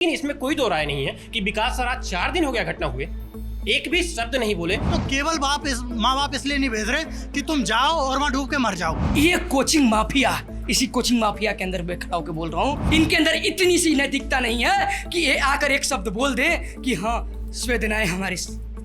लेकिन इसमें कोई दो राय नहीं है कि विकास सर आज 4 दिन हो गया घटना हुए, एक भी शब्द नहीं बोले। तो केवल माँ बाप इसलिए नहीं भेज रहे कि तुम जाओ और वहाँ डूब के मर जाओ। ये कोचिंग माफिया, इसी कोचिंग माफिया के अंदर मैं खड़ा होकर बोल रहा हूँ, इनके अंदर इतनी सी नैतिकता नहीं है कि ये आकर एक शब्द बोल दे कि हाँ संवेदनाएं हमारे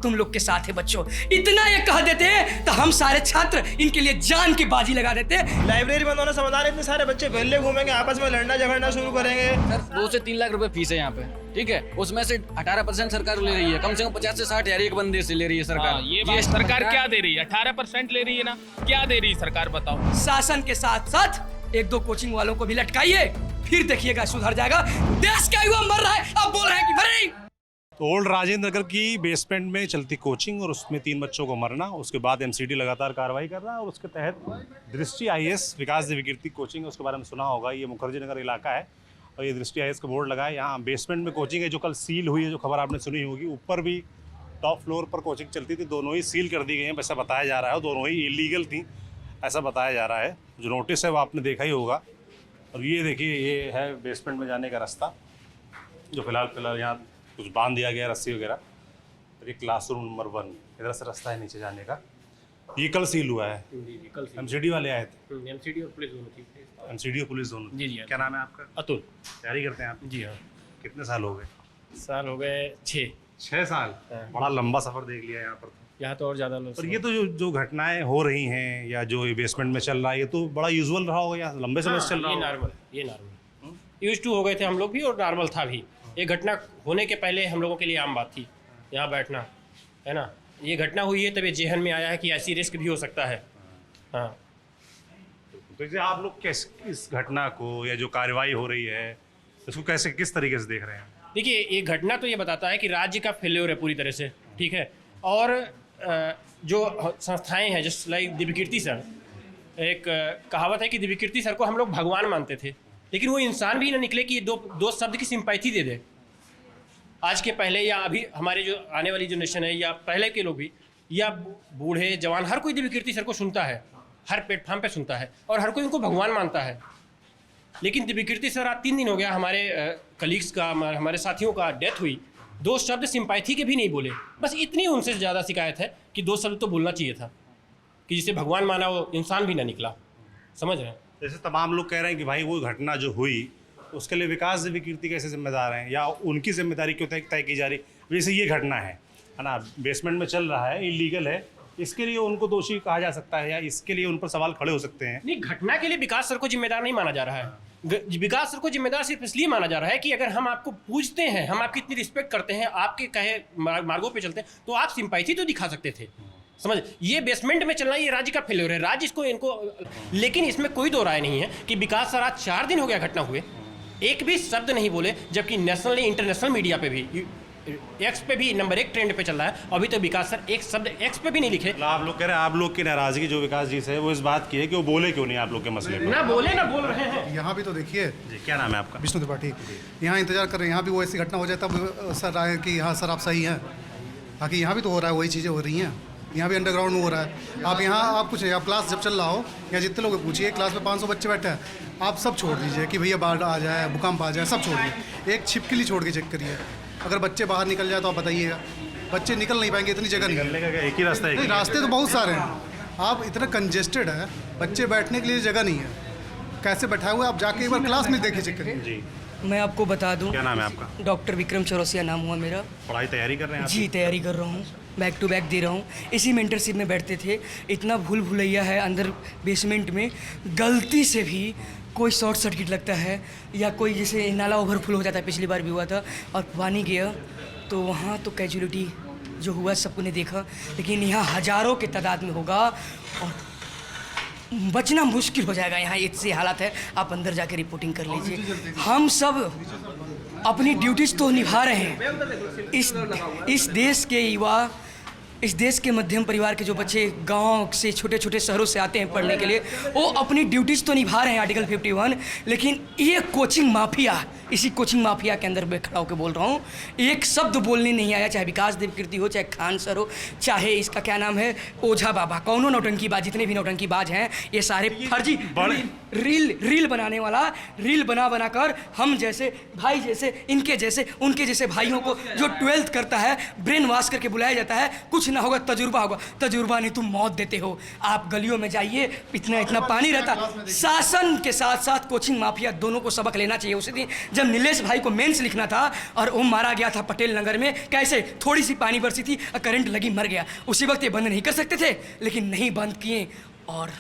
तुम लोग के साथ है बच्चों। इतना ये कह देते तो हम सारे छात्र इनके लिए जान की बाजी लगा देते। लाइब्रेरी बंद होने समाधान, इतने सारे बच्चे वेल्ले घूमेंगे, आपस में लड़ना झगड़ना शुरू करेंगे। सर 2 से 3 लाख रुपए फीस है यहाँ पे, ठीक है, उसमें से 18% सरकार ले रही है, कम से कम 50 से 60 हज़ार एक बंदे से ले रही है सरकार। ये बात सरकार क्या दे रही है? 18% ले रही है ना, क्या दे रही है सरकार बताओ। शासन के साथ साथ 1-2 कोचिंग वालों को भी लटकाइए, फिर देखिएगा सुधर जाएगा। देश का युवा मर रहा है, अब बोल रहे हैं कि मरे। तो ओल्ड राजेंद्र नगर की बेसमेंट में चलती कोचिंग और उसमें 3 बच्चों को मरना, उसके बाद एमसीडी लगातार कार्रवाई कर रहा है और उसके तहत दृष्टि आईएएस विकास विकृति कोचिंग, उसके बारे में सुना होगा, ये मुखर्जी नगर इलाका है और ये दृष्टि आईएएस का बोर्ड लगा है। यहाँ बेसमेंट में कोचिंग है जो कल सील हुई है, जो खबर आपने सुनी होगी। ऊपर भी टॉप फ्लोर पर कोचिंग चलती थी, दोनों ही सील कर दी गई हैं, ऐसा बताया जा रहा है, दोनों ही इलीगल थी ऐसा बताया जा रहा है। जो नोटिस है वो आपने देखा ही होगा। और ये देखिए, ये है बेसमेंट में जाने का रास्ता जो फिलहाल यहाँ कुछ बांध दिया गया रस्सी वगैरह। और ये क्लासरूम नंबर 1, इधर से रास्ता है नीचे जाने का। ये कल सील हुआ है, एमसीडी वाले आए थे, एमसीडी और पुलिस दोनों थी। एमसीडी और पुलिस दोनों। जी। क्या नाम है आपका? अतुल। तैयारी करते हैं आप? जी हाँ। कितने साल हो गए? साल हो गए 6 साल। बड़ा लंबा सफर देख लिया यहाँ पर। यहाँ तो और ज़्यादा लोग। और ये तो जो घटनाएं हो रही हैं या जो बेसमेंट में चल रहा है, ये तो बड़ा यूजुअल रहा होगा, यहाँ लंबे समय से चल रहा ये होगा। नॉर्मल, ये नॉर्मल यूज टू हो गए थे हम लोग भी और नॉर्मल था भी। ये घटना होने के पहले हम लोगों के लिए आम बात थी यहाँ बैठना, है ना। ये घटना हुई है तब ये जेहन में आया है कि ऐसी रिस्क भी हो सकता है। हाँ, तो इसे आप लोग कैसे इस घटना को या जो कार्रवाई हो रही है इसको कैसे किस तरीके से देख रहे हैं? देखिए ये घटना तो ये बताता है कि राज्य का फेल्योर है पूरी तरह से, ठीक है। और जो संस्थाएं हैं जैसे लाइक दिव्यकीर्ति सर, एक कहावत है कि दिव्यकीर्ति सर को हम लोग भगवान मानते थे, लेकिन वो इंसान भी ना निकले कि ये दो शब्द की सिंपैथी दे दे। आज के पहले या अभी हमारे जो आने वाली जनरेशन है या पहले के लोग भी या बूढ़े जवान, हर कोई दिव्यकीर्ति सर को सुनता है, हर प्लेटफॉर्म पे सुनता है और हर कोई उनको भगवान मानता है। लेकिन दिव्यकीर्ति सर आज 3 दिन हो गया हमारे कलीग्स का, हमारे साथियों का डेथ हुई, 2 शब्द सिंपैथी के भी नहीं बोले। बस इतनी उनसे ज़्यादा शिकायत है कि 2 शब्द तो बोलना चाहिए था कि जिसे भगवान माना वो इंसान भी ना निकला। समझ रहे हैं? जैसे तमाम लोग कह रहे हैं कि भाई वो घटना जो हुई उसके लिए विकास विकृति कैसे जिम्मेदार हैं या उनकी जिम्मेदारी क्यों तय की जा रही? जैसे ये घटना है ना, बेसमेंट में चल रहा है, इलीगल है, इसके लिए उनको दोषी कहा जा सकता है या इसके लिए उन पर सवाल खड़े हो सकते हैं? नहीं, घटना के लिए विकास सर को जिम्मेदार नहीं माना जा रहा है। विकास सर को जिम्मेदार सिर्फ इसलिए माना जा रहा है कि अगर हम आपको पूछते हैं, हम आपकी इतनी रिस्पेक्ट करते हैं, आपके कहे मार्गों पे चलते हैं, तो आप सिंपैथी तो दिखा सकते थे। समझ, ये बेसमेंट में चलना ये राज्य का फेल्योर है, राज्य इसको इनको। लेकिन इसमें कोई दो राय नहीं है कि विकास सर आज 4 दिन हो गया घटना हुए, एक भी शब्द नहीं बोले, जबकि नेशनल इंटरनेशनल मीडिया पे भी, एक्स पे भी नंबर 1 ट्रेंड पे चल रहा है। अभी तो विकास सर एक शब्द एक्स पे भी नहीं लिखे। आप लोग कह रहे हैं आप लोग की नाराजगी जो विकास जी से है वो इस बात की है कि वो बोले क्यों नहीं आप लोग के मसले पर? ना बोले ना बोल रहे हैं। यहाँ भी तो देखिए जी, क्या नाम है आपका? विष्णु त्रिपाठी। यहाँ इंतजार कर रहे हैं, यहाँ भी वो ऐसी घटना हो जाए तब सर आए कि हाँ सर आप सही हैं। बाकी यहाँ भी तो हो रहा है, वही चीज़ें हो रही हैं, यहाँ भी अंडरग्राउंड में हो रहा है। आप यहाँ आप कुछ आप क्लास जब चल रहा हो या जितने लोग पूछिए, क्लास में 500 बच्चे बैठे हैं, आप सब छोड़ दीजिए कि भैया बाढ़ आ जाए, भूकंप आ जाए, सब छोड़िए, एक छिपकली छोड़ के चेक करिए। अगर बच्चे बाहर निकल जाए तो आप बताइएगा, बच्चे निकल नहीं पाएंगे, इतनी जगह नहीं है। एक ही रास्ता है? नहीं, रास्ते तो बहुत सारे हैं, आप इतना कंजेस्टेड है, बच्चे बैठने के लिए जगह नहीं है, कैसे बैठाए हुए आप जाके एक बार क्लास में देखिए, चेक करिए। जी, मैं आपको बता दूं, क्या नाम है आपका? डॉक्टर विक्रम चौरसिया नाम हुआ मेरा। पढ़ाई तैयारी कर रहे हैं आप? जी तैयारी कर रहा हूँ, बैक टू बैक दे रहा हूँ। इसी मेंटरशिप में बैठते थे, इतना भूल भुलैया है अंदर बेसमेंट में, गलती से भी कोई शॉर्ट सर्किट लगता है या कोई जैसे नाला ओवरफ्लो हो जाता है, पिछली बार भी हुआ था और पानी गया तो वहाँ तो कैजुअलिटी जो हुआ सबको ने देखा, लेकिन यहाँ हज़ारों के तादाद में होगा और बचना मुश्किल हो जाएगा। यहाँ ऐसे हालात है, आप अंदर जाके रिपोर्टिंग कर लीजिए। हम सब अपनी ड्यूटीज तो निभा रहे हैं, इस देश के युवा इस देश के मध्यम परिवार के जो बच्चे गांव से छोटे छोटे शहरों से आते हैं पढ़ने के लिए, वो अपनी ड्यूटीज़ तो निभा रहे हैं आर्टिकल 51, लेकिन ये कोचिंग माफिया, इसी कोचिंग माफिया के अंदर मैं खड़ा होकर बोल रहा हूँ, एक शब्द बोलने नहीं आया, चाहे विकास देवकीर्ति हो, चाहे खान सर हो, चाहे इसका क्या नाम है ओझा बाबा, कौनों नौटंकीबाज, जितने भी नौटंकीबाज हैं ये सारे फर्जी रील बनाने वाला, रील बना कर हम जैसे भाई जैसे इनके जैसे उनके जैसे भाइयों को जो 12th करता है ब्रेन वॉश करके बुलाया जाता है, कुछ ना होगा तजुर्बा होगा, तजुर्बा नहीं तुम मौत देते हो। आप गलियों में जाइए, इतना पानी रहता, शासन के साथ साथ कोचिंग माफिया दोनों को सबक लेना चाहिए। उसी दिन जब नीलेश भाई को मेंस लिखना था और वो मारा गया था पटेल नगर में, कैसे थोड़ी सी पानी बरसी थी, करंट लगी, मर गया, उसी वक्त ये बंद नहीं कर सकते थे, लेकिन नहीं बंद किए और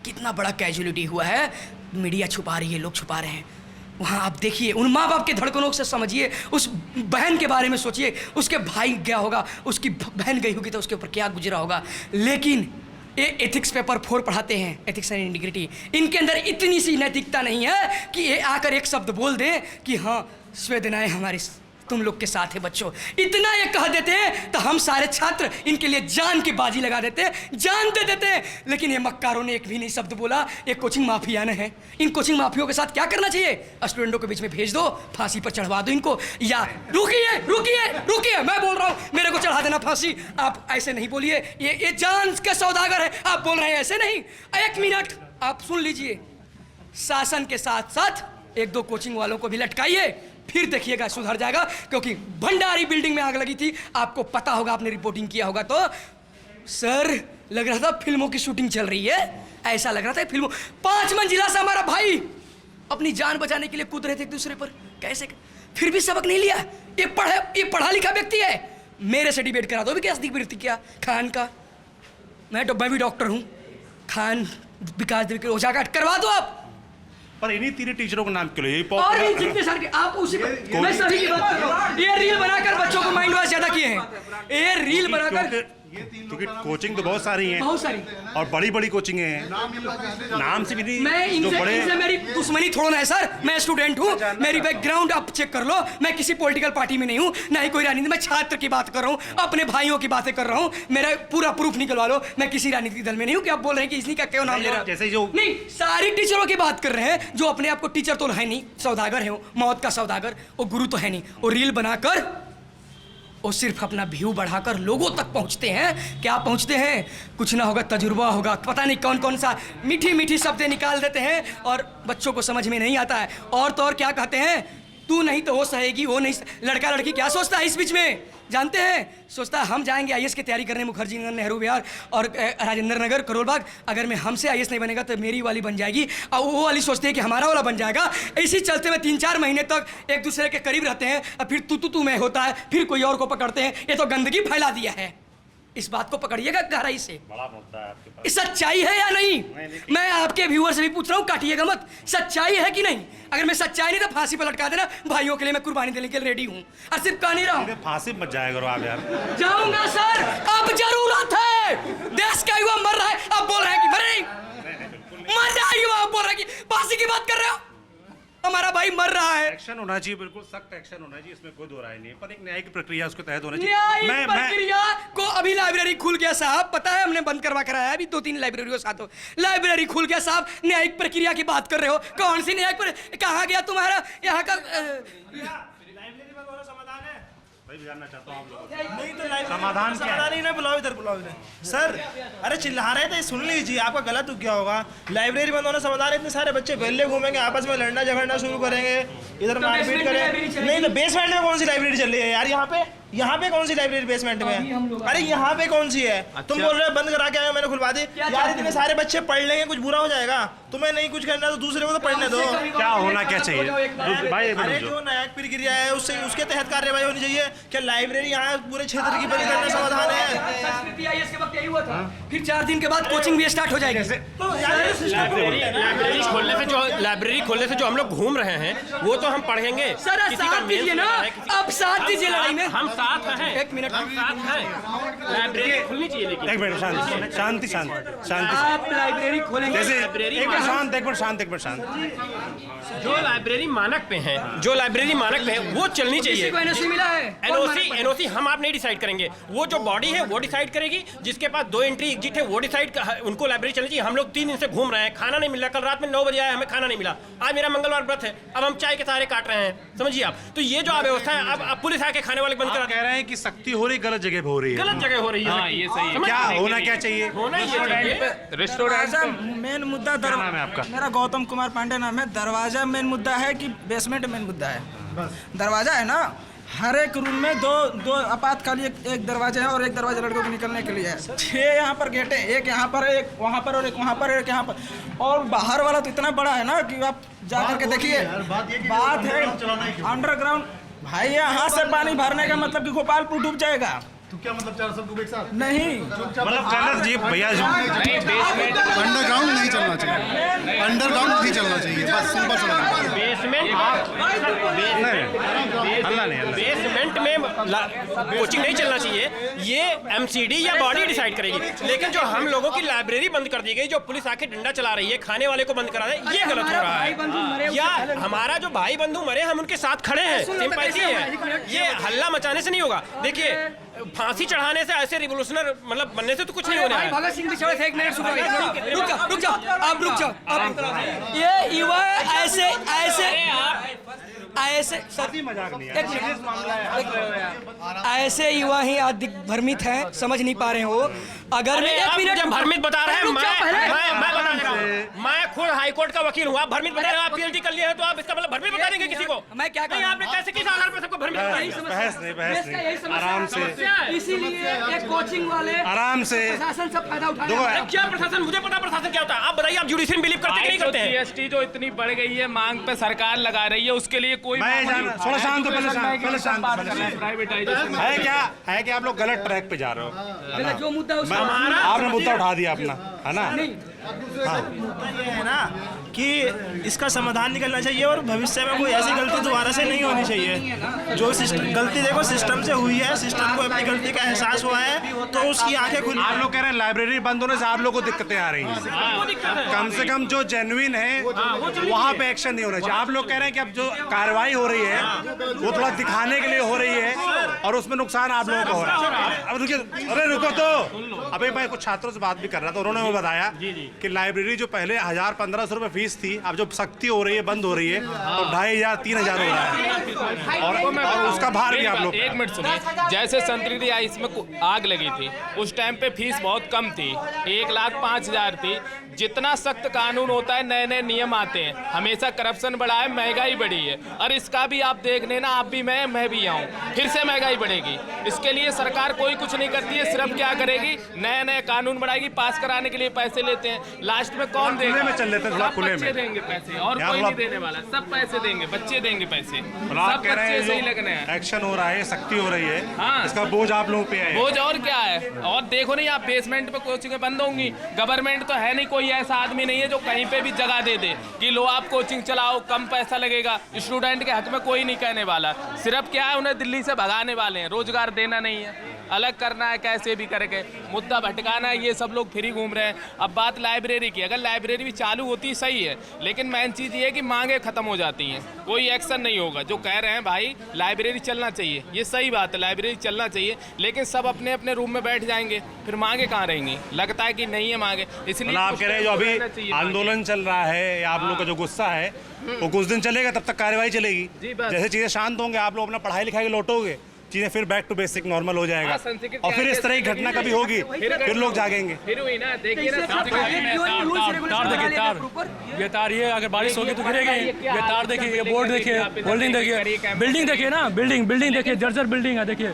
कितना बड़ा कैजुअलिटी हुआ है। मीडिया छुपा रही है, लोग छुपा रहे हैं। वहाँ आप देखिए, उन माँ बाप के धड़कनों से समझिए, उस बहन के बारे में सोचिए, उसके भाई गया होगा, उसकी बहन गई होगी तो उसके ऊपर क्या गुजरा होगा। लेकिन ये एथिक्स पेपर 4 पढ़ाते हैं, एथिक्स एंड इंटीग्रिटी, इनके अंदर इतनी सी नैतिकता नहीं है कि ये आकर एक शब्द बोल दें कि हाँ संवेदनाएं हमारी तुम लोग के साथ है बच्चों। इतना ये कह देते हैं तो हम सारे छात्र इनके लिए जान की बाजी लगा देते हैं, जान दे देते हैं। लेकिन ये मक्कारों ने एक भी नहीं शब्द बोला। ये कोचिंग माफिया ने है, इन कोचिंग माफियों के साथ क्या करना चाहिए? स्टूडेंटों के बीच में भेज दो, फांसी पर चढ़वा दो इनको, या रुकिए मैं बोल रहा हूँ, मेरे को चढ़ा देना फांसी। आप ऐसे नहीं बोलिए, ये जान के सौदागर है, आप बोल रहे हैं ऐसे नहीं। 1 मिनट आप सुन लीजिए, शासन के साथ साथ 1-2 कोचिंग वालों को भी लटकाइए, फिर देखिएगा सुधर जाएगा। क्योंकि भंडारी बिल्डिंग में आग लगी थी, आपको पता होगा, आपने रिपोर्टिंग किया होगा। तो सर लग रहा था फिल्मों की शूटिंग चल रही है, ऐसा लग रहा था फिल्मों। 5 मंजिला से हमारा भाई अपनी जान बचाने के लिए कूद रहे थे एक दूसरे पर, कैसे? फिर भी सबक नहीं लिया। ये पढ़ा लिखा व्यक्ति है। मेरे से डिबेट करा दो भी, कैसे डिबेट क्या खान का, मैं भी डॉक्टर हूँ, खान विकास ओझा का करवा दो आप। पर इन्हीं 3 टीचरों का नाम क्यों ले? और भी जितने सारे आप उसी मैं सभी की बात कर रहा हूं। ये रील बनाकर बच्चों को माइंड वॉश ज्यादा किए हैं। ये रील बनाकर, क्योंकि कोचिंग तो बहुत सारी हैं, बहुत सारी और बड़ी कोचिंग हैं, नाम से भी नहीं। मैं इनसे मेरी दुश्मनी थोड़ा ना है सर, मैं स्टूडेंट हूँ, मेरी बैकग्राउंड आप चेक कर लो, मैं किसी पॉलिटिकल पार्टी में नहीं हूँ, ना ही कोई राजनीति, मैं छात्र की बात कर रहा हूँ, अपने भाइयों की बातें कर रहा हूँ, मेरा पूरा प्रूफ निकलवा लो। मैं किसी राजनीतिक दल में नहीं हूँ कि आप बोल रहे हैं कि इसने का क्यों नाम ले रहा है। जैसे जो नहीं, सारी टीचरों की बात कर रहे हैं जो अपने आप को टीचर तो है नहीं, सौदागर है, मौत का सौदागर, वो गुरु तो है नहीं। वो रील बनाकर वो सिर्फ अपना व्यू बढ़ाकर लोगों तक पहुंचते हैं। क्या पहुंचते हैं? कुछ ना होगा, तजुर्बा होगा, पता नहीं कौन सा मीठी शब्द निकाल देते हैं और बच्चों को समझ में नहीं आता है। और तो और क्या कहते हैं, तू नहीं तो वो सहेगी, वो नहीं। लड़का लड़की क्या सोचता है इस बीच में, जानते हैं? सोचता है हम जाएंगे IAS की तैयारी करने मुखर्जी नगर, नेहरू विहार और राजेंद्र नगर, करोल बाग। अगर मैं हमसे IAS नहीं बनेगा तो मेरी वाली बन जाएगी, और वो वाली सोचते हैं कि हमारा वाला बन जाएगा। इसी चलते में 3-4 महीने तक एक दूसरे के करीब रहते हैं, और फिर तू मैं होता है, फिर कोई और को पकड़ते हैं। ये तो गंदगी फैला दिया है। इस बात को पकड़िएगा गहराई से। बड़ा मुद्दा है आपके पास। सच्चाई है या नहीं? मैं आपके व्यूअर से भी पूछ रहा हूँ, काटिएगा मत। सच्चाई है कि नहीं? अगर मैं सच्चाई नहीं तो फांसी पर लटका देना, भाइयों के लिए मैं कुर्बानी देने के लिए रेडी हूँ। और सिर्फ कहा नहीं रहा हूँ, फांसी मत जाया करो आप यार। जाऊंगा सर, अब जरूरत है। देश का युवा मर रहा है, अब बोल रहे हैं कि मर नहीं, मर रहा है युवा, अब बोल रहे हैं कि फांसी की बात कर रहे हो। हमारा भाई मर रहा है। एक्शन होना चाहिए, बिल्कुल सख्त एक्शन होना चाहिए, इसमें कोई दो राय नहीं है। पर एक न्यायिक प्रक्रिया उसके तहत होना चाहिए। न्यायिक प्रक्रिया को अभी लाइब्रेरी खुल गया साहब, पता है हमने बंद करवा कर आया अभी 2-3 लाइब्रेरियों साथ हो। लाइब्रेरी खुल गया साहब, न्यायिक प्रक्रिया की बात कर रहे हो? कौन सी न्यायिक प्रक्रिया? कहाँ गया तुम्हारा यहाँ का भाई जानना चाहता हूँ आप लोगों नहीं तो लाइब्रेरी समाधान क्या है? समाधान ही ना, बुलाओ इधर, बुलाओ इधर। सर अरे चिल्ला रहे थे, सुन लीजिए, आपका गलत हो गया होगा। लाइब्रेरी बंद होना समाधान है? इतने सारे बच्चे वेल्ले घूमेंगे, आपस में लड़ना झगड़ना शुरू करेंगे, इधर मारपीट करेंगे। नहीं तो बेसमेंट में कौन सी लाइब्रेरी चल रही है यार? यहाँ पे कौन सी लाइब्रेरी बेसमेंट में? अरे यहाँ पे कौन सी है? तुम बोल रहे हो बंद करा के आए, मैंने खुलवा दी यार। इतने सारे बच्चे पढ़ लेंगे, कुछ बुरा हो जाएगा? तुम्हें नहीं कुछ करना तो दूसरे को तो पढ़ने दो। क्या होना क्या चाहिए भाई? अरे जो न्यायिक प्रक्रिया है उसके तहत कार्रवाई होनी चाहिए। क्या लाइब्रेरी यहाँ पूरे क्षेत्र की बंद करना समाधान है? संस्कृति IAS के वक्त यही हुआ था। फिर 4 दिन के बाद कोचिंग भी स्टार्ट हो जाएगी। तो यार लाइब्रेरी खोलने से जो हम लोग घूम रहे हैं वो तो हम पढ़ेंगे। सर साथ दीजिए ना, अब साथ दीजिए लड़ाई में। हम साथ हैं, एक मिनट। हम साथ हैं। लाइब्रेरी खुलनी चाहिए लेकिन। एक मिनट, शांति शांति शांति शांति। आप लाइब्रेरी खोलेंगे? जैसे लाइब्रेरी एक मिनट शांत, एक मिनट शांत, एक मिनट शांत। जो लाइब्रेरी मानक पे है, जो लाइब्रेरी मानक पे है वो चलनी किसी चाहिए। को एनओसी मिला है? एनओसी हम आप नहीं डिसाइड करेंगे, वो जो बॉडी है वो डिसाइड करेगी। जिसके पास 2 एंट्री एग्जिट है वो डिसाइड, उनको लाइब्रेरी चलनी चाहिए। हम लोग 3 दिन से घूम रहे हैं, खाना नहीं मिल रहा। कल रात में 9 बजे आए, हमें खाना नहीं मिला। आज मेरा मंगलवार व्रत है, अब हम चाय के सहारे काट रहे हैं, समझिए आप। तो ये जो अव्यवस्था है, अब पुलिस आके खाने वाले बंद आप करा। कह रहे हैं कि सख्ती हो रही, गलत जगह पे हो रही है। गलत जगह हो रही है। हाँ, ये सही है। समझ क्या रहे हैं? होना क्या चाहिए? होना ये चाहिए। रेस्टोरेंट मेन मुद्दा क्या नाम है आपका? मेरा गौतम कुमार पांडे नाम है। दरवाजा मेन मुद्दा है कि बेसमेंट मेन मुद्दा है। दरवाजा है ना, हर एक रूम में दो आपातकाली एक दरवाजा है और एक दरवाजा लड़कों के निकलने के लिए है। 6 यहाँ पर गेट है, एक यहाँ पर, एक वहाँ पर और एक वहाँ पर, एक यहाँ पर। और बाहर वाला तो इतना बड़ा है ना कि आप जा करके देखिए। बात है अंडरग्राउंड भाई, यहाँ से पानी भरने का मतलब कि गोपालपुर डूब जाएगा। तो क्या मतलब 400 डूबे एक साथ? नहीं, मतलब गलत जी भैया। अंडरग्राउंड नहीं चलना चाहिए, अंडरग्राउंड नहीं चलना चाहिए, बस सिंपल सा। बेसमेंट में कोचिंग नहीं चलना चाहिए, ये एमसीडी या बॉडी डिसाइड करेगी। लेकिन जो हम लोगों की लाइब्रेरी बंद कर दी गई, जो पुलिस आके डंडा चला रही है, खाने वाले को बंद करा रही है, ये गलत हो रहा है। या हमारा जो भाई बंधु मरे, हम उनके साथ खड़े हैं, सिंपैथी है। ये हल्ला मचाने से नहीं होगा। देखिए, फांसी चढ़ाने से, ऐसे रिवोल्यूशनर मतलब बनने से तो कुछ नहीं होने भाई वाला है। भगत सिंह भी चढ़े थे, एक मिनट सुनो, रुक जाओ, आप रुक जाओ। ये युवा ऐसे मजाक नहीं है। एक मिनट, ऐसे युवा ही आज भ्रमित हैं, समझ नहीं पा रहे हो। अगर मैं एक मिनट जब भ्रमित बता रहे हैं, रुक जाओ पहले। मैं बता दे रहा हूं, मैं खुद हाई कोर्ट का वकील हूं। आप भ्रमित बता रहे हो, आप पीएचडी कर लिए हैं, तो आप इसका मतलब भ्रमित बता देंगे किसी को? मैं क्या नहीं, आपने कैसे किस आधार पर सबको भ्रमित बता यही दिया? समस्या बहस नहीं, आराम से, इसीलिए एक कोचिंग वाले आराम से। प्रशासन सब फायदा उठा देखो, रहा है। क्या प्रशासन? मुझे पता प्रशासन क्या होता है। आप बताइए, आप जुडिशरी बिलीव करते कि नहीं करते हैं? जीएसटी जो इतनी बढ़ गई है, मांग पे सरकार लगा रही है, उसके लिए कोई मैं जाना, थोड़ा शांत हो, पहले शांत, प्राइवेटाइजेशन है क्या आप लोग गलत ट्रैक पे जा रहे हो। जो मुद्दा है उसका आपने मुद्दा उठा दिया अपना, है ना? ये है ना कि इसका समाधान निकलना चाहिए और भविष्य में कोई ऐसी गलती दोबारा से नहीं होनी चाहिए। जो गलती देखो सिस्टम से हुई है, सिस्टम को अपनी गलती का एहसास हुआ है, तो उसकी आंखें खुली। आप लोग कह रहे हैं लाइब्रेरी बंद होने से आप लोगों को दिक्कतें आ रही हैं। कम से कम जो जेन्युइन है वहाँ पे एक्शन नहीं होना चाहिए। आप लोग कह रहे हैं कि अब जो कार्रवाई हो रही है वो थोड़ा दिखाने के लिए हो रही है और उसमें नुकसान आप लोगों को हो रहा है। अब रुकिए, अरे रुको तो। अभी मैं कुछ छात्रों से बात भी कर रहा था, उन्होंने वो बताया कि लाइब्रेरी जो पहले 1000-1500 रुपए फीस थी, अब जो सख्ती हो रही है, बंद हो रही है, तो 2500-3000 हो रहा है। और उसका भार भी आप लोग। एक मिनट सुनिए, जैसे संतरी आई इसमें आग लगी थी, उस टाइम पे फीस बहुत कम थी, 1,05,000 थी। जितना सख्त कानून होता है, नए नए नियम आते हैं, हमेशा करप्शन बढ़ा है, महंगाई बढ़ी है। और इसका भी आप देख लेना, आप भी मैं भी आऊँ, फिर से महंगाई बढ़ेगी। इसके लिए सरकार कोई कुछ नहीं करती है, सिर्फ क्या करेगी, नए नए कानून बढ़ाएगी, पास कराने के लिए पैसे लेते हैं। लास्ट में कौन देगा? खुले में चल लेते हैं, थोड़ा खुले में देंगे पैसे, और कोई नहीं देने वाला, सब पैसे देंगे, बच्चे देंगे पैसे, आप कह रहे बच्चे सही हैं लगने हैं। एक्शन हो रहा है, सख्ती हो रही है, हाँ। इसका बोझ आप लोगों पे है। बोझ और क्या है? और देखो नहीं, आप बेसमेंट पे कोचिंग बंद होंगी, गवर्नमेंट तो है नहीं, कोई ऐसा आदमी नहीं है जो कहीं पे भी जगह दे दे कि लो आप कोचिंग चलाओ, कम पैसा लगेगा। स्टूडेंट के हक में कोई नहीं कहने वाला, सिर्फ क्या है, उन्हें दिल्ली से भगाने वाले हैं, रोजगार देना नहीं है, अलग करना है, कैसे भी करके मुद्दा भटकाना है। ये सब लोग फ्री घूम रहे हैं। अब बात लाइब्रेरी की, अगर लाइब्रेरी भी चालू होती सही है, लेकिन मेन चीज़ ये है कि मांगे खत्म हो जाती हैं, कोई एक्शन नहीं होगा। जो कह रहे हैं भाई लाइब्रेरी चलना चाहिए, ये सही बात है, लाइब्रेरी चलना चाहिए, लेकिन सब अपने अपने रूम में बैठ जाएंगे, फिर मांगे कहाँ रहेंगी? लगता है कि नहीं है मांगे, इसलिए आप कह रहे हैं जो अभी आंदोलन चल रहा है या आप लोग का जो गुस्सा है वो कुछ दिन चलेगा, तब तक कार्रवाई चलेगी। जैसे चीजें शांत होंगे, आप लोग अपना पढ़ाई लिखाई के लौटोगे, चीजें फिर बैक टू बेसिक नॉर्मल हो जाएगा। और फिर इस तरह की घटना कभी होगी, फिर लोग जागेंगे। फिर हुई ना, देखिए ना, तार देखिए, तार, ये तार, ये अगर बारिश होगी तो गिरेगी। ये तार देखिए, ये बोर्ड देखिए, होल्डिंग देखिए, बिल्डिंग देखिए ना, बिल्डिंग देखिए, जर्जर बिल्डिंग है, देखिए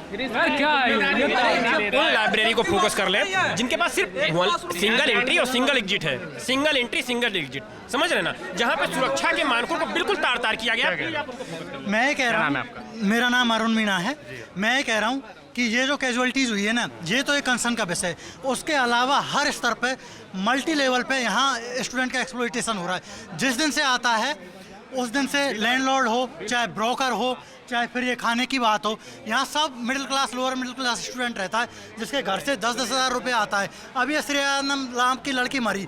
यार क्या है ये? लाइब्रेरी को फोकस कर ले, जिनके पास सिर्फ सिंगल एंट्री और सिंगल एग्जिट है, सिंगल एंट्री सिंगल एग्जिट, समझ रहे ना, जहाँ पे सुरक्षा के मानकों को बिल्कुल तार तार किया गया। मैं कह रहा हूँ, मेरा नाम अरुण मीणा है, मैं कह रहा हूँ कि ये जो कैजुअलिटीज़ हुई है ना, ये तो एक कंसर्न का विषय है। उसके अलावा हर स्तर पे, मल्टी लेवल पे यहाँ स्टूडेंट का एक्सप्लॉइटेशन हो रहा है। जिस दिन से आता है उस दिन से लैंडलॉर्ड हो, चाहे ब्रोकर हो, चाहे फिर ये खाने की बात हो, यहाँ सब middle class, lower middle class student रहता है, जिसके घर से 10-10 हज़ार रुपये आता है। अब ये श्रेयानंद लाम की लड़की मरी,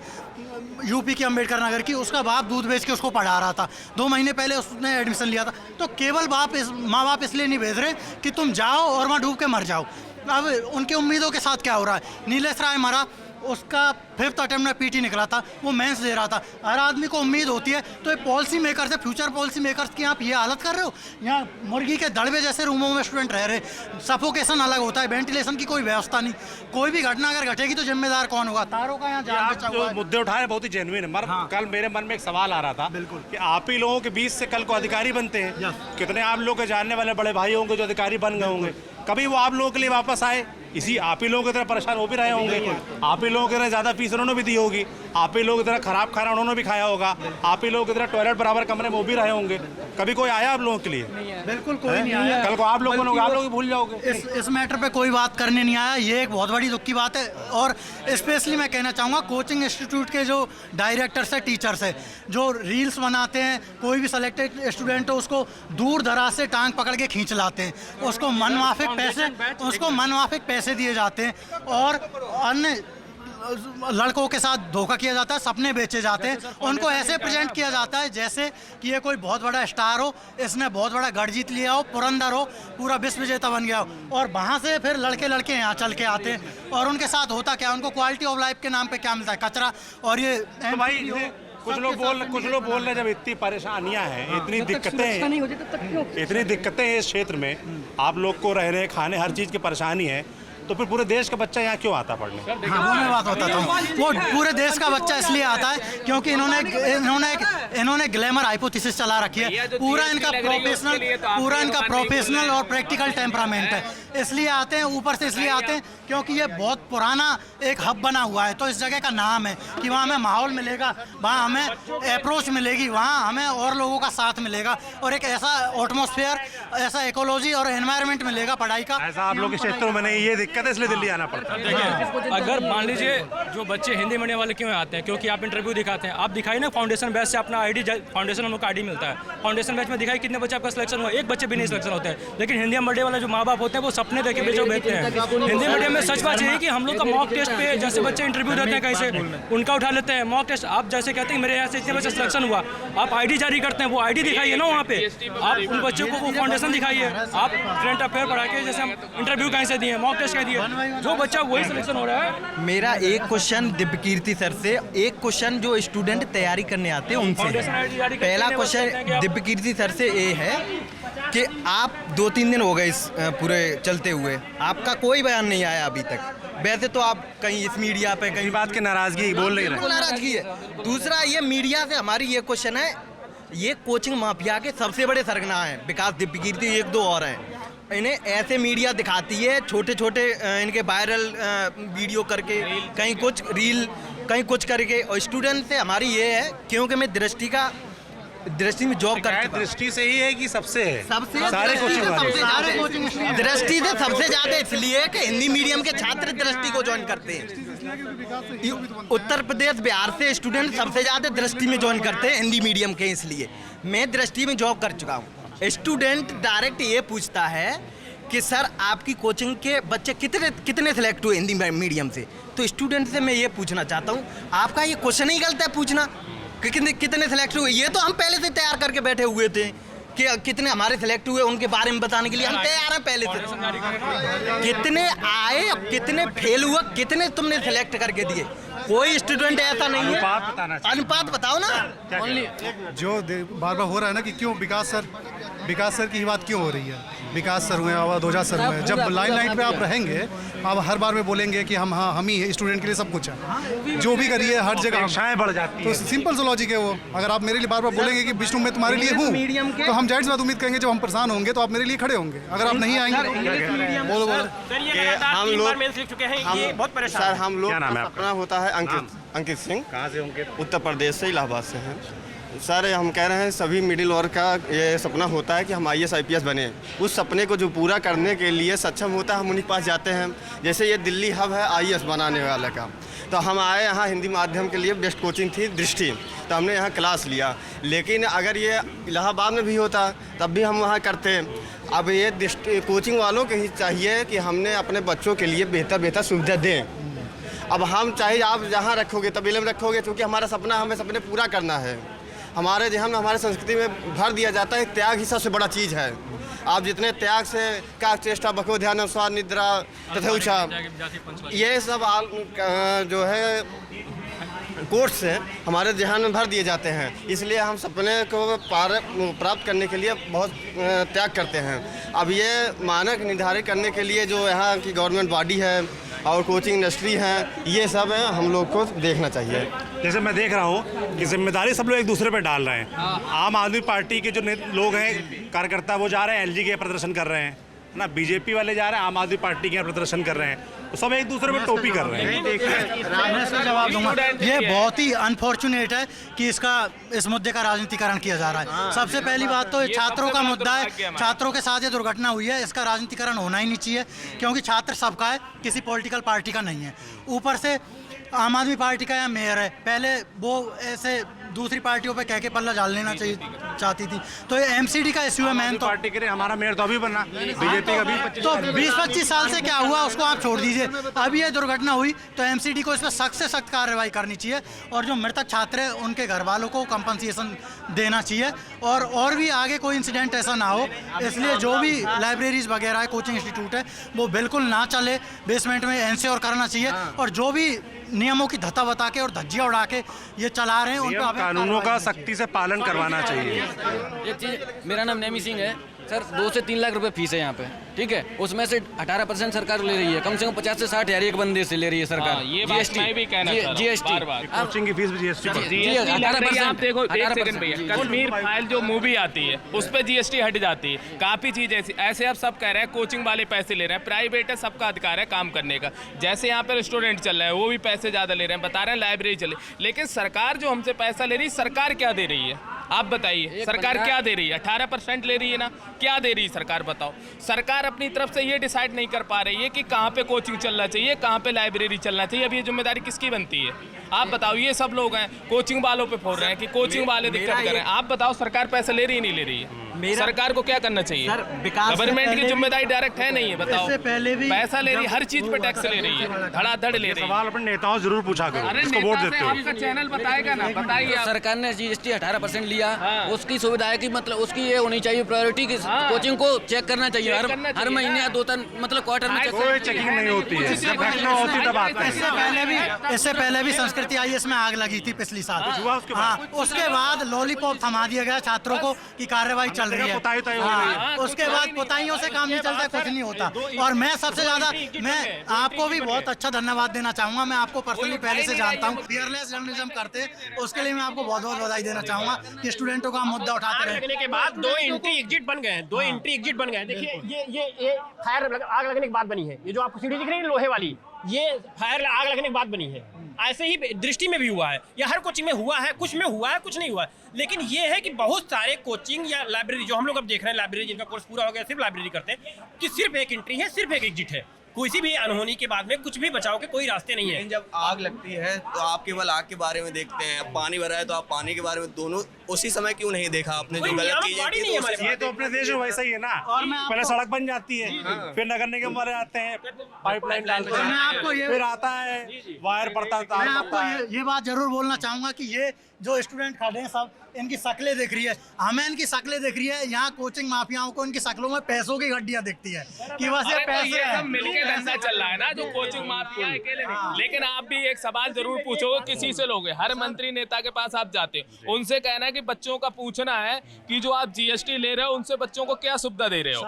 यूपी की अम्बेडकर नगर की, उसका बाप दूध बेच के उसको पढ़ा रहा था, 2 महीने पहले उसने एडमिशन लिया था। तो केवल माँ बाप इसलिए नहीं भेज रहे कि तुम जाओ और वहाँ डूब के मर जाओ। अब उनकी उम्मीदों के साथ क्या हो रहा है, नीलेश राय मरा, उसका 5th अटेम्प्ट में पीटी निकला था, वो मेंस दे रहा था। हर आदमी को उम्मीद होती है, तो ये पॉलिसी मेकर्स है, फ्यूचर पॉलिसी मेकर्स की आप ये हालत कर रहे हो। यहाँ मुर्गी के दड़बे जैसे रूमों में स्टूडेंट रह रहे, सफोकेशन अलग होता है, वेंटिलेशन की कोई व्यवस्था नहीं। कोई भी घटना अगर घटेगी तो जिम्मेदार कौन होगा? तारों का यहाँ जान बचा हुआ है। मुद्दे उठाए बहुत ही जेन्युइन है, मगर कल मेरे मन में एक सवाल आ रहा था बिल्कुल कि आप ही लोगों के बीच से कल को अधिकारी बनते हैं, कितने आप लोग के जानने वाले बड़े भाई होंगे जो अधिकारी बन गए होंगे, कभी वो आप लोगों के लिए वापस आए, इसी आप ही लोगों की तरह परेशान हो भी रहे होंगे, आप ही लोगों की तरह ज़्यादा फीस उन्होंने भी दी होगी, आप ही लोगों की तरह खराब खाना उन्होंने भी खाया होगा, आप ही लोगों की तरह टॉयलेट बराबर कमरे में वो भी रहे होंगे। कभी कोई आया आप लोगों के लिए? बिल्कुल कोई नहीं आया। कल को आप लोगों ने आप लोग भी भूल जाओगे। इस मैटर पे कोई बात करने नहीं आया, ये एक बहुत बड़ी दुख की बात है। और स्पेशली मैं कहना चाहूँगा कोचिंग इंस्टीट्यूट के जो डायरेक्टर्स है, टीचर्स है, जो रील्स बनाते हैं, कोई भी सेलेक्टेड स्टूडेंट हो उसको दूर दराज से टांग पकड़ के खींच लाते हैं, उसको मनमाफिक पैसे दिए जाते हैं और अन्य लड़कों के साथ धोखा किया जाता है, सपने बेचे जाते हैं, उनको ऐसे प्रेजेंट किया जाता है जैसे कि ये कोई बहुत बड़ा स्टार हो, इसने बहुत बड़ा गढ़ जीत लिया हो, पुरंदर हो, पूरा विश्व विजेता बन गया हो। और वहाँ से फिर लड़के यहाँ चल के आते हैं और उनके साथ होता क्या, उनको क्वालिटी ऑफ लाइफ के नाम पे क्या मिलता है? कचरा। और ये तो भाई कुछ लोग बोल रहे जब इतनी परेशानियां हैं, इतनी दिक्कतें हैं इस क्षेत्र में, आप लोग को रहने खाने हर चीज़ की परेशानी है, तो फिर पूरे देश का बच्चा यहाँ क्यों आता पढ़ने? हाँ, वो मैं बात बताता हूँ। वो पूरे देश का बच्चा इसलिए आता है क्योंकि इन्होंने ग्लैमर हाइपोथेसिस चला रखी है। पूरा इनका प्रोफेशनल और प्रैक्टिकल टेम्परामेंट है, इसलिए आते हैं। ऊपर से इसलिए आते हैं क्योंकि ये बहुत पुराना एक हब बना हुआ है, तो इस जगह का नाम है कि वहाँ हमें माहौल मिलेगा, वहाँ हमें अप्रोच मिलेगी, वहाँ हमें और लोगों का साथ मिलेगा और एक ऐसा एटमॉस्फेयर, ऐसा इकोलॉजी और एनवायरनमेंट मिलेगा पढ़ाई का। ऐसा आप लोग के क्षेत्रों में नहीं, ये दिक्कत है, इसलिए दिल्ली आना पड़ता है। देखिए, अगर मान लीजिए जो बच्चे हिंदी मीडियम वाले क्यों आते हैं, क्योंकि आप इंटरव्यू दिखाते हैं, आप दिखाई ना फाउंडेशन बैच से अपना आईडी, फाउंडेशन हम लोग का आईडी मिलता है, फाउंडेशन बैच में दिखाई कितने बच्चे आपका सिलेक्शन हुआ, एक बच्चे भी नहीं सिलेक्शन होते हैं। लेकिन हिंदी मीडियम वाले जो माँ बाप होते हैं वो सपने देखे बेचो बेचते हैं। हिंदी मीडियम में सच बात यही कि हम लोग का मॉक टेस्ट पे जैसे बच्चे इंटरव्यू देते हैं कहीं से, उनका उठा लेते हैं मॉक टेस्ट। आप जैसे कहते हैं मेरे यहाँ से इतने बच्चे सिलेक्शन हुआ, आप आईडी जारी करते हैं, वो आईडी दिखाइए ना वहाँ पे, आप उन बच्चों को वो फाउंडेशन दिखाइए, आप करंट अफेयर पढ़ा के जैसे हम इंटरव्यू कहीं से दिए, मॉक टेस्ट कहीं दिए, जो बच्चा वही सिलेक्शन हो रहा है। मेरा एक क्वेश्चन दिव्यकीर्ति सर से, एक क्वेश्चन जो स्टूडेंट तैयारी करने आते हैं उनसे। पहला क्वेश्चन दिव्यकीर्ति सर से ये है कि आप 2-3 दिन हो गए इस पूरे चलते हुए, आपका कोई बयान नहीं आया अभी तक। वैसे तो आप कहीं इस मीडिया पे कहीं बात की नाराजगी बोल नहीं रहे, नाराजगी है। दूसरा ये मीडिया से हमारी ये क्वेश्चन है, ये कोचिंग माफिया के सबसे बड़े सरगना हैं विकास, दिव्यकीर्ति, 1-2 और हैं, इन्हें ऐसे मीडिया दिखाती है छोटे छोटे इनके वायरल वीडियो करके, कहीं कुछ रील, कहीं कुछ करके। और स्टूडेंट से हमारी ये है, क्योंकि मैं दृष्टि में जॉब करता हूं, दृष्टि से ही है कि सबसे है, सबसे सारे कोचिंग दृष्टि से सबसे ज्यादा इसलिए कि हिंदी मीडियम के छात्र दृष्टि को ज्वाइन करते हैं। उत्तर प्रदेश, बिहार से स्टूडेंट सबसे ज्यादा दृष्टि में ज्वाइन करते हैं हिंदी मीडियम के, इसलिए मैं दृष्टि में जॉब कर चुका हूँ। स्टूडेंट डायरेक्ट ये पूछता है कि सर आपकी कोचिंग के बच्चे कितने सेलेक्ट हुए हिंदी मीडियम से। तो स्टूडेंट से मैं ये पूछना चाहता हूँ, आपका ये क्वेश्चन ही गलत है पूछना कि कितने सेलेक्ट हुए। ये तो हम पहले से तैयार करके बैठे हुए थे कि कितने हमारे सेलेक्ट हुए उनके बारे में बताने के लिए हम तैयार हैं पहले से। कितने आए, कितने फेल हुआ, कितने तुमने सेलेक्ट करके दिए, कोई स्टूडेंट ऐसा नहीं है। अनुपात बताओ ना। जो बार बार हो रहा है ना कि क्यों विकास सर की ही बात क्यों हो रही है, विकास सर हुए, अवधोजा सर हुए, जब लाइन पे आप रहेंगे आप हर बार में बोलेंगे कि हम ही स्टूडेंट के लिए सब कुछ है, जो भी करिए हर जगह आशाएं बढ़ जाती तो सिंपल सा लॉजिक है वो। अगर आप मेरे लिए बार बार बोलेंगे कि विष्णु मैं तुम्हारे लिए हूँ, तो हम जाहिर सी बात उम्मीद करेंगे जब हम परेशान होंगे तो आप मेरे लिए खड़े होंगे। अगर आप नहीं आएंगे बोलो हम लोग चुके हैं, ये बहुत परेशान। सर हम लोग, क्या नाम है आपका? अपना होता है अंकित सिंह। कहाँ से होंगे? उत्तर प्रदेश से, इलाहाबाद से हैं। सर हम कह रहे हैं सभी मिडिल वर्ग का ये सपना होता है कि हम IAS IPS बने। उस सपने को जो पूरा करने के लिए सक्षम होता है हम उन्हीं के पास जाते हैं। जैसे ये दिल्ली हब है IAS बनाने वाले का, तो हम आए यहाँ हिंदी माध्यम के लिए बेस्ट कोचिंग थी दृष्टि, तो हमने यहाँ क्लास लिया। लेकिन अगर ये इलाहाबाद में भी होता तब भी हम वहाँ करते। अब ये दृष्टि कोचिंग वालों के ही चाहिए कि हमने अपने बच्चों के लिए बेहतर सुविधा दें। अब हम चाहे आप जहाँ रखोगे तबेले में रखोगे, क्योंकि हमारा सपना हमें सपने पूरा करना है। हमारे जहन में हमारे संस्कृति में भर दिया जाता है त्याग ही सबसे बड़ा चीज़ है। आप जितने त्याग से का चेष्टा बको ध्यान अनुसार निद्रा तथा उछा, ये सब जो है कोर्स से हमारे जहन में भर दिए जाते हैं। इसलिए हम सपने को प्राप्त करने के लिए बहुत त्याग करते हैं। अब ये मानक निर्धारित करने के लिए जो यहाँ की गवर्नमेंट बॉडी है और कोचिंग इंडस्ट्री है, ये सब है हम लोग को देखना चाहिए। जैसे मैं देख रहा हूँ कि जिम्मेदारी सब लोग एक दूसरे पर डाल रहे हैं। आम आदमी पार्टी के जो लोग हैं कार्यकर्ता वो जा रहे हैं LG के प्रदर्शन कर रहे हैं ना, BJP वाले जा रहे हैं आम आदमी पार्टी के प्रदर्शन कर रहे हैं, तो सब एक दूसरे पर टोपी कर रहे हैं। मैं इसका जवाब दूंगा, ये बहुत ही अनफॉर्चुनेट है कि इस मुद्दे का राजनीतिकरण किया जा रहा है। सबसे पहली बात तो ये छात्रों का मुद्दा है, छात्रों के साथ ये दुर्घटना हुई है, इसका राजनीतिकरण होना ही नहीं चाहिए, क्योंकि छात्र सबका है, किसी पॉलिटिकल पार्टी का नहीं है। ऊपर से आम आदमी पार्टी का यहाँ मेयर है, पहले वो ऐसे दूसरी पार्टियों पे कह के पल्ला डाल लेना चाहती थी, तो ये MCD का इश्यू है। मैन तो पार्टी के हमारा मेयर तो अभी बना, BJP का भी तो 20-25 साल से क्या हुआ उसको आप छोड़ दीजिए। अभी ये दुर्घटना हुई तो MCD को इस पर सख्त से सख्त कार्रवाई करनी चाहिए और जो मृतक छात्र है उनके घर वालों को कंपनसेशन देना चाहिए और भी आगे कोई इंसिडेंट ऐसा ना हो। इसलिए जो भी लाइब्रेरीज वगैरह है, कोचिंग इंस्टीट्यूट है, वो बिल्कुल ना चले, बेसमेंट में एंश्योर करना चाहिए। और जो भी नियमों की धत्ता बता के और धज्जियाँ उड़ा के ये चला रहे हैं उन पर कानूनों का सख्ती से पालन करवाना चाहिए। एक चीज़, मेरा नाम नेमी सिंह है सर, 2 से 3 लाख रुपए फीस है यहाँ पे, ठीक है। उसमें से 18% सरकार ले रही है, कम से कम 50 से 60 हज़ार एक बंदे से ले रही है सरकार। ये बात मैं भी कहना चाह रहा हूं, GST बार-बार। कोचिंग की फीस भी GST आप देखो, एक सेकंड भैया, कश्मीर फाइल जो मूवी आती है उस पर GST हट जाती है। काफ़ी चीज़ ऐसे अब सब कह रहे हैं कोचिंग वाले पैसे ले रहे हैं, प्राइवेट है, सबका अधिकार है काम करने का। जैसे यहाँ पर रेस्टोरेंट चल रहे हैं वो भी पैसे ज़्यादा ले रहे हैं, बता रहे हैं लाइब्रेरी चले, लेकिन सरकार जो हमसे पैसा ले रही है, सरकार क्या दे रही है आप बताइए? सरकार क्या दे रही है? 18% ले रही है ना, क्या दे रही है सरकार बताओ? सरकार अपनी तरफ से ये डिसाइड नहीं कर पा रही है कि कहाँ पे कोचिंग चलना चाहिए, कहाँ पे लाइब्रेरी चलना चाहिए। अब ये जिम्मेदारी किसकी बनती है आप बताओ? ये सब लोग हैं कोचिंग वालों पे फोड़ रहे हैं कि कोचिंग वाले दिक्कत कर रहे हैं। आप बताओ सरकार पैसा ले रही है नहीं ले रही है? सरकार को क्या करना चाहिए? गवर्नमेंट की जिम्मेदारी डायरेक्ट है नहीं है, बताओ? पहले भी पैसा ले रही है, हर चीज पे टैक्स ले रही है, धड़ाधड़ ले रही है। सवाल अपने नेताओं जरूर पूछा करो, उसको वोट देते हो। आपका चैनल बताएगा ना, बताइए। सरकार ने GST 18% लिया, उसकी सुविधा है कि मतलब उसकी ये होनी चाहिए प्रायोरिटी की कोचिंग को चेक करना चाहिए हर महीने या 2 मतलब क्वार्टर में कोई चेकिंग नहीं होती है, जब घटना होती तब आता है। इससे पहले भी संस्कृति IAS में आग लगी थी पिछली साल। उसके बाद लॉलीपॉप थमा दिया गया छात्रों को कि कार्रवाई चल रही है। उसके बाद पुताइयों से काम नहीं चलता, कुछ नहीं होता। और मैं सबसे ज्यादा मैं आपको भी बहुत अच्छा धन्यवाद देना चाहूंगा। मैं आपको पर्सनली पहले से जानता हूँ, फियरलेस जर्नलिज्म करते, उसके लिए मैं आपको बहुत बहुत बधाई देना चाहूंगा कि स्टूडेंटों का मुद्दा उठाते रहे। लगने के बाद 2 एंट्री एग्जिट बन गए हैं, 2 एंट्री एग्जिट बन गए। देखिए ये फायर आग लगने की बात बनी है। ये जो आपको सीढ़ी दिख रही है लोहे वाली, ये फायर आग लगने की बात बनी है। ऐसे ही दृष्टि में भी हुआ है, या हर कोचिंग में हुआ है, कुछ में हुआ है, कुछ नहीं हुआ है। लेकिन ये है कि बहुत सारे कोचिंग या लाइब्रेरी जो हम लोग अब देख रहे हैं, लाइब्रेरी जिनका कोर्स पूरा हो गया सिर्फ लाइब्रेरी करते हैं, कि सिर्फ एक एंट्री है, सिर्फ एक एग्जिट है। किसी भी अनहोनी के बाद में कुछ भी बचाव के कोई रास्ते नहीं है। जब आग लगती है तो आप केवल आग के बारे में देखते हैं, अब पानी भरा है तो आप पानी के बारे में, दोनों उसी समय क्यों नहीं देखा आपने? जो गलत चीजें ये तो अपने देश में वैसा ही है ना, पहले सड़क बन जाती है, फिर नगर निगम वाले आते हैं, पाइपलाइन डालते हैं, फिर आता है वायर पड़ता है। मैं आपको ये बात जरूर बोलना चाहूंगा कि ये जो स्टूडेंट खड़े हैं सब, इनकी शक्लें दिख रही है, हमें इनकी शक्लें दिख रही है। यहाँ कोचिंग माफियाओं को इनकी शक्लों में पैसों की गड्डियां दिखती है कि बस ये पैसे हैं। मिलके धंधा चल रहा है ना, जो कोचिंग माफिया अकेले नहीं। लेकिन आप भी एक सवाल जरूर पूछोगे, किसी से लोगे, हर मंत्री नेता के पास आप जाते हो, उनसे कहना है कि बच्चों का पूछना है कि जो आप GST ले रहे हो उनसे बच्चों को क्या सुविधा दे रहे हो?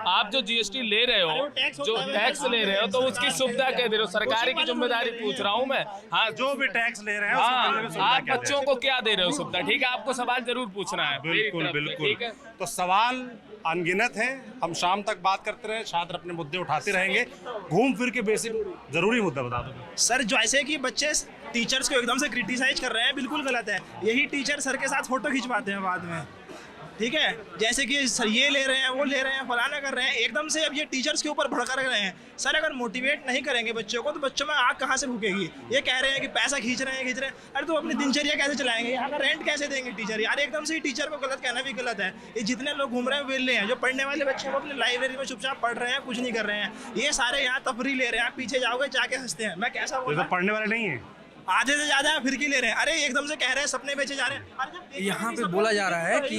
आप जो GST ले रहे हो, जो टैक्स ले रहे हो, तो उसकी सुविधा क्या दे रहे हो? सरकारी की जिम्मेदारी पूछ रहा हूँ मैं। हाँ, जो भी टैक्स ले रहे हैं आप बच्चों को क्या दे रहे हो सुविधा? ठीक है, आपको सवाल जरूर पूछना है। बिल्कुल बिल्कुल। तो सवाल अनगिनत हैं। हम शाम तक बात करते रहे, छात्र अपने मुद्दे उठाते रहेंगे। घूम फिर के बेसिक जरूरी मुद्दा बता दो सर। जैसे कि बच्चे टीचर्स को एकदम से क्रिटिसाइज कर रहे हैं, बिल्कुल गलत है। यही टीचर सर के साथ फोटो खिंचवाते हैं बाद में, ठीक है। जैसे कि सर ये ले रहे हैं, वो ले रहे हैं, फलाना कर रहे हैं, एकदम से अब ये टीचर्स के ऊपर भड़का रहे हैं। सर अगर मोटिवेट नहीं करेंगे बच्चों को तो बच्चों में आग कहाँ से भूकेगी। ये कह रहे हैं कि पैसा खींच रहे हैं। अरे तो अपनी दिनचर्या कैसे चलाएंगे, यहाँ का रेंट कैसे देंगे टीचर। यार एकदम से ही टीचर को गलत कहना भी गलत है। ये जितने लोग घूम रहे हैं वेले हैं, जो पढ़ने वाले बच्चे हैं वो अपनी लाइब्रेरी में चुपचाप पढ़ रहे हैं, कुछ नहीं कर रहे हैं। ये सारे यहाँ तफरी ले रहे हैं, आप पीछे जाओगे जाके हंसते हैं। मैं कैसा तो पढ़ने वाले नहीं है, आधे से ज्यादा फिरकी ले रहे हैं। अरे एकदम से कह रहे हैं सपने बेचे जा रहे हैं। यहाँ पे बोला जा रहा है कि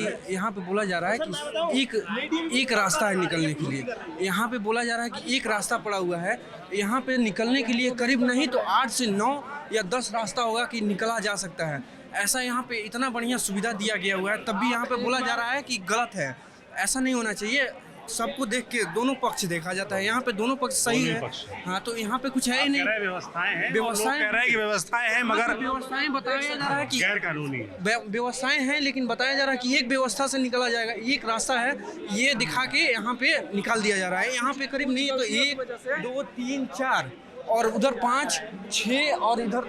एक रास्ता है निकलने के लिए। यहाँ पे बोला जा रहा है कि एक रास्ता पड़ा हुआ है। यहाँ पे निकलने के लिए करीब नहीं तो 8 से 9 या 10 रास्ता होगा कि निकला जा सकता है। ऐसा यहाँ पे इतना बढ़िया सुविधा दिया गया हुआ है, तब भी यहाँ पे बोला जा रहा है कि गलत है। ऐसा नहीं होना चाहिए। सबको देख के दोनों पक्ष देखा जाता है। यहाँ पे दोनों पक्ष सही है। हाँ, तो यहाँ पे कुछ है ही नहीं। व्यवस्थाएं हैं, व्यवस्थाएं कह रहे हैं कि व्यवस्थाएं हैं, मगर व्यवस्थाएं बताया जा रहा है कि गैर कानूनी व्यवस्थाएं हैं, लेकिन बताया जा रहा है कि एक व्यवस्था से निकला जाएगा, एक रास्ता है, ये दिखा के यहाँ पे निकाल दिया जा रहा है। यहाँ पे करीब नहीं तो 1 2 3 4 और उधर 5 6 और उधर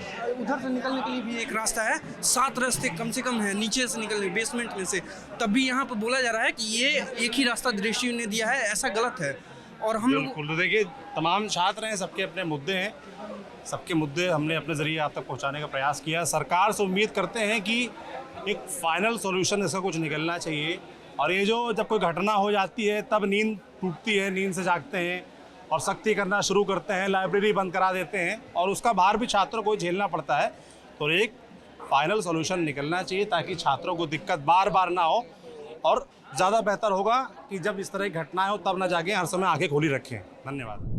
से निकलने के लिए भी एक रास्ता है। 7 रास्ते कम से कम है नीचे से निकलने, बेसमेंट में से। तब भी यहाँ पे बोला जा रहा है कि ये एक ही रास्ता दृष्टि ने दिया है, ऐसा गलत है। और हम लोग तो देखिए, तमाम छात्र हैं, सबके अपने मुद्दे हैं, सबके मुद्दे हमने अपने ज़रिए आप तक पहुंचाने का प्रयास किया। सरकार से उम्मीद करते हैं कि एक फाइनल सॉल्यूशन इसका कुछ निकलना चाहिए। और ये जो जब कोई घटना हो जाती है तब नींद टूटती है, नींद से जागते हैं और सख्ती करना शुरू करते हैं, लाइब्रेरी बंद करा देते हैं और उसका भार भी छात्रों को झेलना पड़ता है। तो एक फाइनल सॉल्यूशन निकलना चाहिए ताकि छात्रों को दिक्कत बार बार ना हो। और ज़्यादा बेहतर होगा कि जब इस तरह की घटनाएं हो तब ना जाके हर समय आंखें खोली रखें। धन्यवाद।